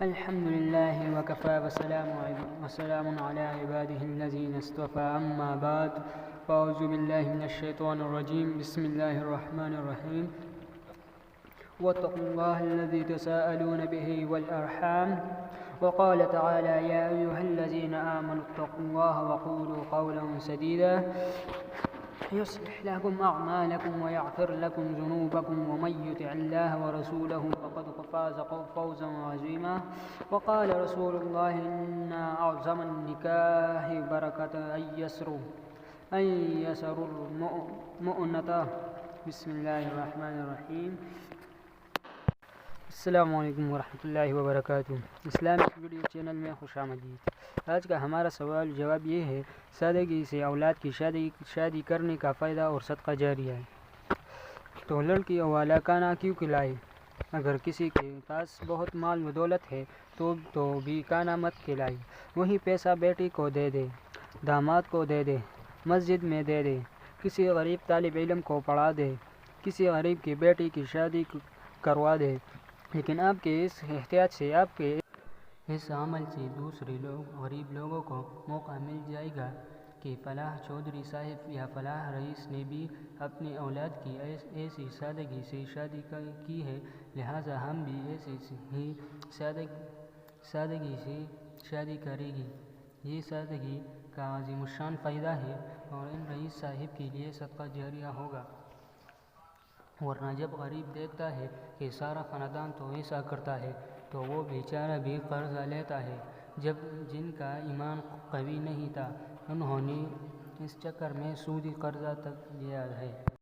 الحمد لله وكفى وسلام على عباده الذين اصطفى أما بعد فأعوذ بالله من الشيطان الرجيم بسم الله الرحمن الرحيم واتقوا الله الذي تساءلون به والأرحام وقال تعالى يا أيها الذين آمنوا اتقوا الله وقولوا قولا سديدا يصلح لكم أعمالكم ويغفر لكم ذنوبكم ومن يطع الله ورسوله فقد فاز فوزا عظيما وقال رسول الله إن أعظم النكاح بركة أن يسر المؤنة بسم الله الرحمن الرحیم۔ السلام علیکم ورحمۃ اللہ وبرکاتہ۔ اسلامک ویڈیو چینل میں خوش آمدید۔ آج کا ہمارا سوال جواب یہ ہے، سادگی سے اولاد کی شادی کرنے کا فائدہ اور صدقہ جاریہ ہے۔ تو لڑکی والا کانا کیوں کھلائے؟ اگر کسی کے پاس بہت مال و دولت ہے تو بھی کانا مت کھلائے، وہی پیسہ بیٹی کو دے دے، داماد کو دے دے، مسجد میں دے دے، کسی غریب طالب علم کو پڑھا دے، کسی غریب کی بیٹی کی شادی کروا دے، لیکن آپ کے اس احتیاط سے، آپ کے اس عمل سے دوسرے غریب لوگوں کو موقع مل جائے گا کہ فلاں چودھری صاحب یا فلاں رئیس نے بھی اپنی اولاد کی ایسی سادگی سے شادی کی ہے، لہٰذا ہم بھی ایسی ہی سادگی سے شادی کریں گے۔ یہ سادگی کا عظیم الشان فائدہ ہے اور ان رئیس صاحب کے لیے صدقہ جاریہ ہوگا۔ ورنہ جب غریب دیکھتا ہے کہ سارا خاندان تو ایسا کرتا ہے تو وہ بیچارہ بھی قرضہ لیتا ہے۔ جن کا ایمان قوی نہیں تھا، انہوں نے اس چکر میں سودی قرضہ تک لیا ہے۔